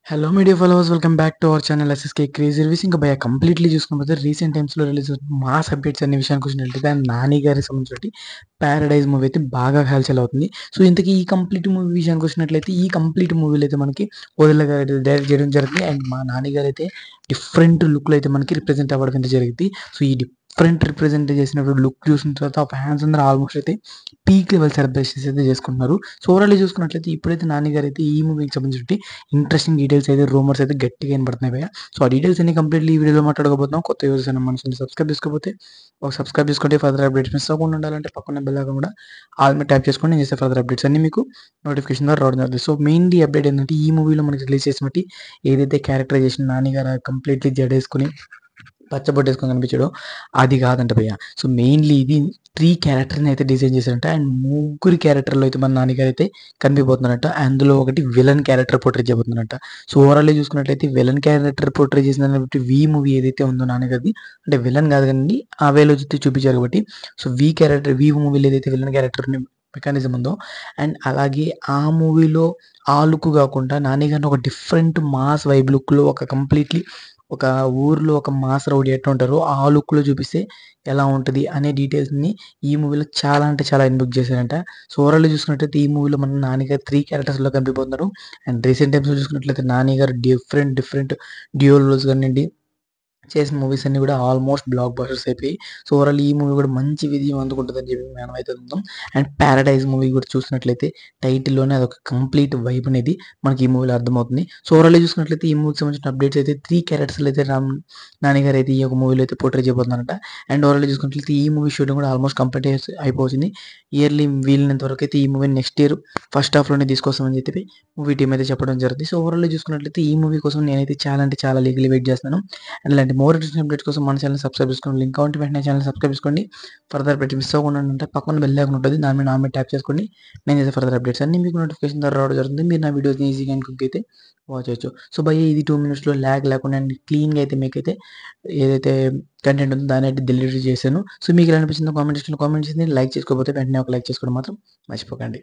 Hello media followers welcome back to our channel SSK crazy reviews. ఇంకా భయ completely చూసుకున్నపోతే recent టైమ్స్లో release అవుతుంది mass updates అనే విషయానికి వచ్చినట్లయితే అండ్ నాని గారికి సంబంధించి ప్యారడైజ్ మూవీ అయితే బాగా హల్చల్ అవుతుంది. సో ఇంతకీ ఈ కంప్లీట్ మూవీ విషయానికి వచ్చినట్లయితే ఈ కంప్లీట్ మూవీలో అయితే మనకి ఓదెల గారు అయితే డైరెక్ట్ చేయడం జరిగింది అండ్ మా నాని గారు అయితే డిఫరెంట్ లుక్లో అయితే మనకి రిప్రజెంట్ అవ్వడం అయితే జరిగింది. సో ఈ డిఫరెంట్ రిప్రజెంట్ చేసినప్పుడు లుక్ చూసిన తర్వాత ఆ ఫ్యాన్స్ అందరూ ఆల్మోస్ట్ అయితే పీక్ లెవెల్ సెలబ్రేషన్స్ అయితే చేసుకుంటున్నారు. సో ఓవరాల్ చూసుకున్నట్లయితే ఇప్పుడైతే నాని గారు అయితే ఈ మూవీకి సంబంధించి ఇంట్రెస్టింగ్ డీటెయిల్స్ అయితే రూమర్స్ అయితే గట్టిగా వినబడుతున్నాయి భయ్యా. సో ఆ డీటెయిల్స్ అన్ని కంప్లీట్లీ ఈ వీడియోలో మాట్లాడకపోతున్నాం. కొత్త యూజర్స్ అయినా మనసుని సబ్స్క్రైబ్ చేసుకోకపోతే ఒక సబ్స్క్రైబ్ చేసుకుంటే ఫర్దర్ అప్డేట్స్ మిస్ అవ్వకుండా ఉండాలంటే పక్కన బెల్ ఐకాన్ కూడా ఆల్ మీద ట్యాప్ చేసుకొని నేను చేసే ఫర్దర్ అప్డేట్స్ అన్ని మీకు నోటిఫికేషన్ ద్వారా రావడం జరుగుతుంది. సో మెయిన్లీ అప్డేట్ ఏంటంటే ఈ మూవీలో మనకి రిలీజ్ చేసిన బట్టి ఏదైతే క్యారెక్టరైజేషన్ నాని గారు కంప్లీట్లీ జడేసుకుని పచ్చబొట్టేసుకొని కనిపించాడో అది కాదంట భయ్య. సో మెయిన్లీ ఇది 3 క్యారెక్టర్‌ని అయితే డిజైన్ చేశారంట. అండ్ ముగ్గురు క్యారెక్టర్‌లో అయితే మన నాన్నగారు అయితే కనిపిపోతున్నారంట. అందులో ఒకటి విలన్ క్యారెక్టర్ పోర్ట్రే చేయబోతున్నారంట. సో ఓవరాల్‌గా చూసుకున్నట్లయితే విలన్ క్యారెక్టర్ పోర్ట్రే చేసిందన్నట్టు 'వి' మూవీ ఏదైతే ఉందో నాన్నగారిది, అంటే విలన్ కాదు కానీ ఆ వేలో అయితే చూపించారు కాబట్టి, సో 'వి' మూవీలో ఏదైతే విలన్ క్యారెక్టర్ మెకానిజం ఉందో అండ్ అలాగే ఆ మూవీలో ఆ లుక్ కాకుండా నాని గారిని ఒక డిఫరెంట్ మాస్ వైబ్ లుక్‌లో ఒక కంప్లీట్‌లీ ఒక ఊర్లో ఒక మాస్ రౌడీ ఎట్లుంటారో ఆ లుక్‌లో చూపిస్తే ఎలా ఉంటది అనే డీటెయిల్స్‌ని ఈ మూవీలో చాలా అంటే చాలా ఇన్‌బుక్ చేశారంట. సో ఓవరాల్‌గా చూసుకున్నట్టయితే ఈ మూవీలో మన 'నాని' గారు 3 క్యారెక్టర్స్‌లో కనిపిపోతున్నారు. అండ్ రీసెంట్ టైమ్స్‌లో చూసుకున్నట్లయితే 'నాని' గారు డిఫరెంట్ డ్యూయల్ రోల్స్ కానియండి, చేసిన మూవీస్ అన్నీ కూడా ఆల్మోస్ట్ బ్లాక్ బస్టర్స్ అయిపోయాయి. సో ఓవరాల్ ఈ మూవీ కూడా మంచి విజయం అందుకుంటుందని చెప్పి మనమైతే నమ్ముతాం. అండ్ 'పారడైజ్' మూవీ కూడా చూసినట్లయితే టైటిల్‌లోనే అదొక కంప్లీట్ వైబ్ అనేది మనకి ఈ మూవీలో అర్థమవుతుంది. సో ఓవరాల్‌గా చూసుకున్నట్లయితే ఈ మూవీకి సంబంధించిన అప్డేట్స్ అయితే 3 క్యారెక్టర్స్‌లో అయితే నాని గారు అయితే ఈ యొక్క మూవీలో అయితే పోర్ట్రే చేయబోతున్నారంట. అండ్ ఓవరాల్‌గా చూసుకున్నట్లయితే ఈ మూవీ షూటింగ్ కూడా ఆల్మోస్ట్ కంప్లీట్ అయిపోతుంది. ఇయర్లీ వీలైనంత వరకు అయితే ఈ మూవీని నెక్స్ట్ ఇయర్ ఫస్ట్ హాఫ్‌లోనే తీసుకొస్తామని చెప్పి మూవీ టీమ్ అయితే చెప్పడం జరిగింది. సో ఓవరాల్‌గా చూసుకున్నట్లయితే ఈ మూవీ కోసం నేనైతే చాలా అంటే చాలా లీగల్లీ వెయిట్ చేస్తున్నాను. అండ్ ఇలాంటి మోర్ ఇంట్రెస్టింగ్ అప్డేట్స్ కోసం మన ఛానెల్‌ని సబ్స్క్రైబ్ చేసుకోండి. లింక్ కావాలంటే వెంటనే ఛానెల్‌ని సబ్స్క్రైబ్ చేసుకోండి. ఫర్దర్ అప్డేట్స్ మిస్ అవ్వకుండా ఉంటే పక్కన బెల్ ఐకాన్ ఉంటుంది. దాని మీద ట్యాప్ చేసుకోండి. నేను చేసే ఫర్దర్ అప్డేట్స్ అన్నీ మీకు నోటిఫికేషన్ ద్వారా రావడం జరుగుతుంది. మీరు నా వీడియోస్‌ని ఈజీగా అండ్ క్విక్‌గా అయితే వాచ్ చేయొచ్చు. సో భయ్యా ఇది 2 మినిట్స్‌లో ల్యాగ్ లేకుండా అండ్ క్లీన్‌గా అయితే మీకైతే ఏదైతే కంటెంట్ ఉందో దాన్ని అయితే డెలివరీ చేశాను. సో మీకు ఎలా అనిపించిందో కామెంట్ సెక్షన్‌లో కామెంట్ చేయండి. లైక్ చేసుకోకపోతే వెంటనే ఒక లైక్ చేసుకోవడం మాత్రం మర్చిపోకండి.